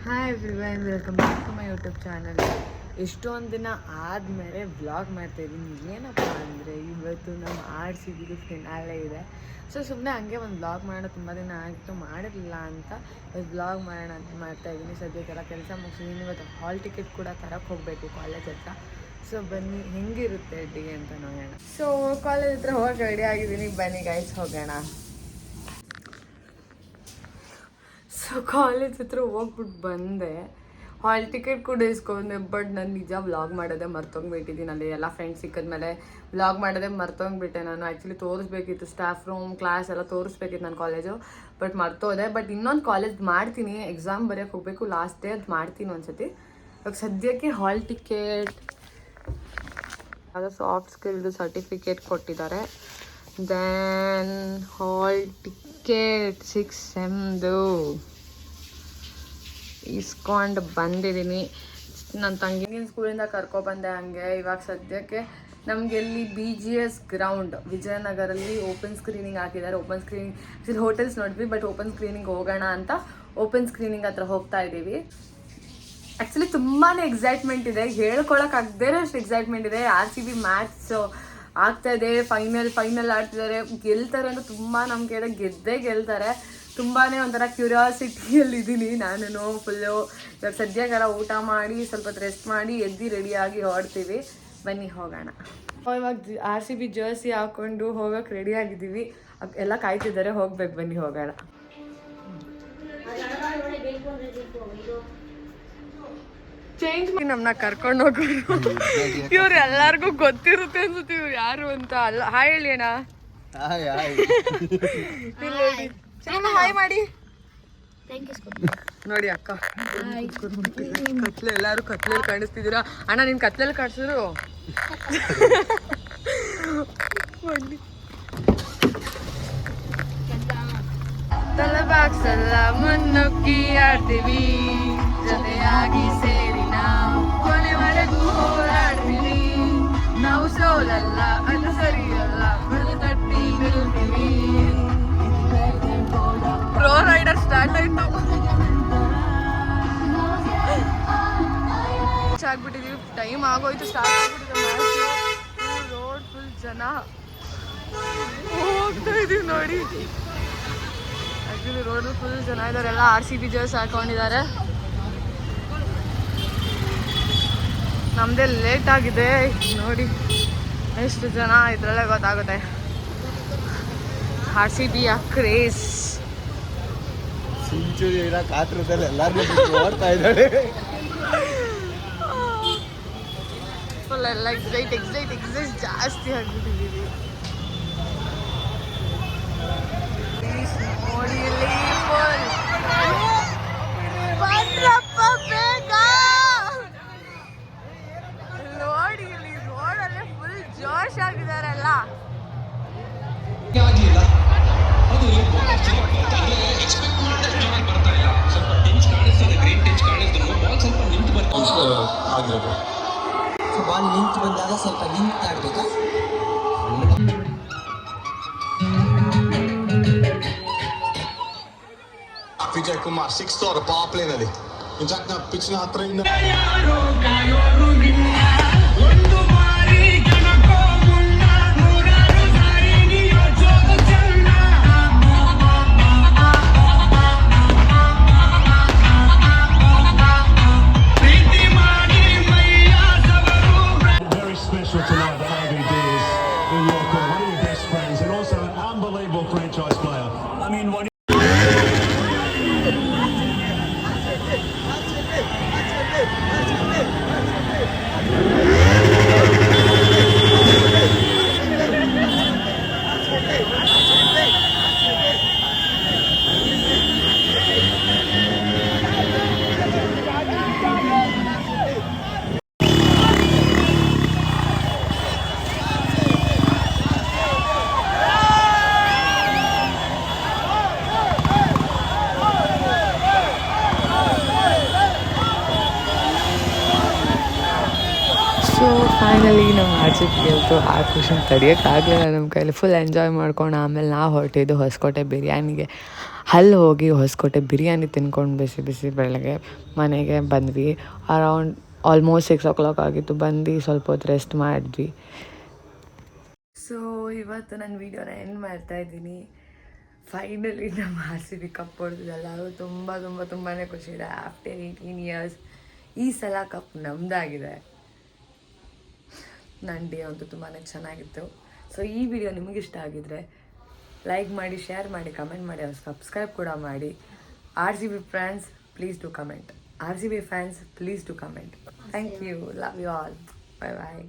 Hi everyone, welcome back to my YouTube channel. ಎಷ್ಟೊಂದು ದಿನ ಆದಮೇಲೆ ವ್ಲಾಗ್ ಮಾಡ್ತಾಯಿದ್ದೀನಿ. ಏನಪ್ಪ ಅಂದರೆ ಇವತ್ತು ನಮ್ಮ RCB ಫಿನಾಲೆ ಇದೆ. ಸೊ ಸುಮ್ಮನೆ ಹಂಗೆ ಒಂದು ವ್ಲಾಗ್ ಮಾಡೋಣ, ತುಂಬ ದಿನ ಆಗಿತ್ತು ಮಾಡಿರಲಿಲ್ಲ ಅಂತ ಇವತ್ತು ವ್ಲಾಗ್ ಮಾಡೋಣ ಅಂತ ಮಾಡ್ತಾಯಿದ್ದೀನಿ. ಸದ್ಯಕ್ಕೆಲ್ಲ ಕೆಲಸ ಮುಗಿಸಿದ್ದೀನಿ. ಇವತ್ತು ಹಾಲ್ ಟಿಕೆಟ್ ಕೂಡ ತರಕ್ಕೆ ಹೋಗಬೇಕು ಕಾಲೇಜ್ ಹತ್ರ. ಸೊ ಬನ್ನಿ ಹೆಂಗಿರುತ್ತೆ ಡೇ ಅಂತ ನೋಡೋಣ. ಸೊ ಕಾಲೇಜ್ ಹತ್ರ ಹೋಗಿ ರೆಡಿ ಆಗಿದ್ದೀನಿ, ಬನ್ನಿ ಗೈಸ್ ಹೋಗೋಣ. ಸೊ ಕಾಲೇಜ್ ಹತ್ರ ಹೋಗ್ಬಿಟ್ಟು ಬಂದೆ, ಹಾಲ್ ಟಿಕೆಟ್ ಕೂಡ ಇಸ್ಕೊಂಡೆ. ಬಟ್ ನಾನು ನಿಜ ವ್ಲಾಗ್ ಮಾಡೋದೇ ಮರ್ತೋಗ್ಬಿಟ್ಟಿದ್ದೀನಿ. ಅಲ್ಲಿ ಎಲ್ಲ ಫ್ರೆಂಡ್ಸ್ ಸಿಕ್ಕಿದ್ಮೇಲೆ ವ್ಲಾಗ್ ಮಾಡೋದೇ ಮರ್ತೋಗ್ಬಿಟ್ಟೆ. ನಾನು ಆ್ಯಕ್ಚುಲಿ ತೋರಿಸ್ಬೇಕಿತ್ತು, ಸ್ಟಾಫ್ ರೂಮ್ ಕ್ಲಾಸ್ ಎಲ್ಲ ತೋರಿಸ್ಬೇಕಿತ್ತು ನನ್ನ ಕಾಲೇಜು, ಬಟ್ ಮರ್ತೋದೆ. ಬಟ್ ಇನ್ನೊಂದು ಕಾಲೇಜ್ ಮಾಡ್ತೀನಿ, ಎಕ್ಸಾಮ್ ಬರೆಯೋಕ್ಕೆ ಹೋಗಬೇಕು, ಲಾಸ್ಟ್ ಡೇ ಅದು ಮಾಡ್ತೀನಿ ಒಂದ್ಸತಿ. ಇವಾಗ ಸದ್ಯಕ್ಕೆ ಹಾಲ್ ಟಿಕೆಟ್, ಅದು ಸಾಫ್ಟ್ ಸ್ಕಿಲ್ದು ಸರ್ಟಿಫಿಕೇಟ್ ಕೊಟ್ಟಿದ್ದಾರೆ. ದೆನ್ ಹಾಲ್ ಟಿಕೆಟ್ 6 ಸೆಮ್ದು ಇಸ್ಕೊಂಡು ಬಂದಿದ್ದೀನಿ. ನನ್ನ ತಂಗಿನ ಸ್ಕೂಲಿಂದ ಕರ್ಕೊಬಂದೆ ಹಂಗೆ. ಇವಾಗ ಸದ್ಯಕ್ಕೆ ನಮಗೆ ಇಲ್ಲಿ BGS ಗ್ರೌಂಡ್ ವಿಜಯನಗರಲ್ಲಿ ಓಪನ್ ಸ್ಕ್ರೀನಿಂಗ್ ಹಾಕಿದ್ದಾರೆ. ಓಪನ್ ಸ್ಕ್ರೀನಿಂಗ್ ಆ್ಯಕ್ಚುಲಿ ಹೋಟೆಲ್ಸ್ ನೋಡಿದ್ವಿ, ಬಟ್ ಓಪನ್ ಸ್ಕ್ರೀನಿಂಗ್ ಹೋಗೋಣ ಅಂತ ಓಪನ್ ಸ್ಕ್ರೀನಿಂಗ್ ಹತ್ರ ಹೋಗ್ತಾ ಇದ್ದೀವಿ. ಆ್ಯಕ್ಚುಲಿ ತುಂಬಾ ಎಕ್ಸೈಟ್ಮೆಂಟ್ ಇದೆ, ಹೇಳ್ಕೊಳಕ್ಕಾಗದೇ ಅಷ್ಟು ಎಕ್ಸೈಟ್ಮೆಂಟ್ ಇದೆ. RCB ಮ್ಯಾಚ್ ಆಗ್ತಾ ಇದೆ, ಫೈನಲ್ ಆಡ್ತಿದ್ದಾರೆ, ಗೆಲ್ತಾರೆ ಅಂತ ತುಂಬ ನಂಬಿಕೆ ಇದೆ. ಗೆಲ್ತಾರೆ. ತುಂಬಾ ಒಂಥರ ಕ್ಯೂರಿಯಾಸಿಟಿಯಲ್ಲಿದ್ದೀನಿ ನಾನು ಫುಲ್ಲು. ಇವಾಗ ಸದ್ಯಕ್ಕೆಲ್ಲ ಊಟ ಮಾಡಿ ಸ್ವಲ್ಪ ರೆಸ್ಟ್ ಮಾಡಿ ಎದ್ದು ರೆಡಿಯಾಗಿ ಹೊರಡ್ತೀವಿ. ಬನ್ನಿ ಹೋಗೋಣ. ಇವಾಗ RCB ಜರ್ಸಿ ಹಾಕ್ಕೊಂಡು ಹೋಗೋಕೆ ರೆಡಿ ಆಗಿದ್ದೀವಿ. ಎಲ್ಲ ಕಾಯ್ತಿದ್ದಾರೆ, ಹೋಗ್ಬೇಕು, ಬನ್ನಿ ಹೋಗೋಣ. ಚೇಂಜ್ ನಮ್ಮನ್ನ ಕರ್ಕೊಂಡು ಹೋಗೋರು. ಇವ್ರು ಎಲ್ಲರಿಗೂ ಗೊತ್ತಿರುತ್ತೆ ಅನ್ಸುತ್ತೆ ಇವ್ರು ಯಾರು ಅಂತ. ಅಲ್ಲ, ಹಾಯ್ ಹೇಳಿ ಅಣ್ಣ. ಹಾಯ್ ಮಾಡಿ ನೋಡಿ ಅಕ್ಕ. ಕತ್ಲೆ, ಎಲ್ಲಾರು ಕತ್ಲೆಯಲ್ಲಿ ಕಾಣಿಸ್ತಿದ್ದೀರಾ. ಅಣ್ಣ ನಿನ್ ಕತ್ಲೆಯಲ್ಲಿ ಕಾಣಿಸಿದ್ರು. ತಲೆಬಾಗ್ಸಲ್ಲ ಮುನ್ನುಗ್ಗಿ ಆಡ್ತೀವಿ, ಜೊತೆಯಾಗಿ ಸೇರಿ ನಾವು ಕೊನೆವರೆಗೂ ಹೋರಾಡ್ತೀವಿ. ನಾವು ಸೋಲಲ್ಲ, ಅದು ಸರಿಯಲ್ಲ, ಬದು ತಟ್ಟಿ ನಿಲ್ತೀವಿ. ಪ್ರೋ ರೈಡರ್ ಸ್ಟಾರ್ಟ್ ಆಯ್ತು. ಆಗ್ಬಿಟ್ಟಿದೀವಿ, ಟೈಮ್ ಆಗೋಯ್ತು, ಸ್ಟಾರ್ಟ್ ಆಗ್ಬಿಟ್ಟಿದೆ ಮ್ಯಾಚ್. ರೋಡ್ ಫುಲ್ ಜನ ಹೋಗ್ತಾ ಇದೀವಿ ನೋಡಿ. ಆಕ್ಚುಲಿ ರೋಡ್ ಫುಲ್ ಜನ ಇದ್ದಾರೆ, ಎಲ್ಲ RCB ಜರ್ಸ್ ಹಾಕೊಂಡಿದ್ದಾರೆ. ನಮ್ದೇ ಲೇಟ್ ಆಗಿದೆ ನೋಡಿ, ಎಷ್ಟು ಜನ ಇದ್ರಲ್ಲೇ ಗೊತ್ತಾಗುತ್ತೆ. RCB ಕ್ರೇಜ್ ಸೆಂಚುರಿ ಕಾತ್ರದಲ್ಲಿ ಎಲ್ಲಾರು ಓಡ್ತಾ ಇದ್ದಾರೆ. ಫುಲ್ ಎಲ್ಲ ಎಕ್ಸೈಟ್ ಜಾಸ್ತಿ ಆಗ್ಬಿಟ್ಟಿದ್ದೀವಿ. ನೋಡಿ ಇಲ್ಲಿ ಬೇಗ ನೋಡಿ, ಇಲ್ಲಿ ರೋಡಲ್ಲೇ ಫುಲ್ ಜೋಶ್ ಆಗಿದಾರಲ್ಲ. ಬಾಲ್ ನಿಂತು ಬಂದಾಗ ಸ್ವಲ್ಪ ನಿಂತು ಆಡ್ಬೇಕಾ. ವಿಜಯ್ ಕುಮಾರ್ 6 ಓವರ್ ಪವರ್ ಪ್ಲೇನಲ್ಲಿ ಇಂಜಾಕ್ನ ಪಿಚ್ನ ಹತ್ರ ಇಂದ ಸೊ ಫೈನಲಿ ನಮ್ಮ RCB ಗೆಲ್ತು. ಆ ಖುಷಿನ ತಡೆಯೋಕ್ಕಾಗಲಿಲ್ಲ ನಮ್ಮ ಕೈಲಿ. ಫುಲ್ ಎಂಜಾಯ್ ಮಾಡ್ಕೊಂಡು ಆಮೇಲೆ ನಾವು ಹೊರಟಿದ್ದು ಹೊಸಕೋಟೆ ಬಿರಿಯಾನಿಗೆ. ಅಲ್ಲಿ ಹೋಗಿ ಹೊಸಕೋಟೆ ಬಿರಿಯಾನಿ ತಿನ್ಕೊಂಡು ಬಿಸಿ ಬಿಸಿ ಬೆಳಗ್ಗೆ ಮನೆಗೆ ಬಂದ್ವಿ. ಅರೌಂಡ್ ಆಲ್ಮೋಸ್ಟ್ 6 o'clock ಆಗಿತ್ತು. ಬಂದು ಸ್ವಲ್ಪ ಹೊತ್ತು ರೆಸ್ಟ್ ಮಾಡಿದ್ವಿ. ಸೊ ಇವತ್ತು ನನ್ನ ವೀಡಿಯೋನ ಎಂಡ್ ಮಾಡ್ತಾಯಿದ್ದೀನಿ. ಫೈನಲಿ ನಮ್ಮ RCB ಕಪ್ ಹೊಡೆದಿದ್ದಲ್ಲ, ಅದು ತುಂಬಾ ಖುಷಿ ಇದೆ. ಆಫ್ಟರ್ 18 years ಈ ಸಲ ಕಪ್ ನಮ್ಮದಾಗಿದೆ. ನನ್ನ ಡೇ ಅಂತೂ ತುಂಬಾ ಚೆನ್ನಾಗಿತ್ತು. ಸೊ ಈ ವಿಡಿಯೋ ನಿಮಗಿಷ್ಟ ಆಗಿದ್ರೆ ಲೈಕ್ ಮಾಡಿ, ಶೇರ್ ಮಾಡಿ, ಕಮೆಂಟ್ ಮಾಡಿ, ಸಬ್ಸ್ಕ್ರೈಬ್ ಕೂಡ ಮಾಡಿ. RCB fans please do comment. RCB fans please do comment. Thank you. Love you all. Bye bye.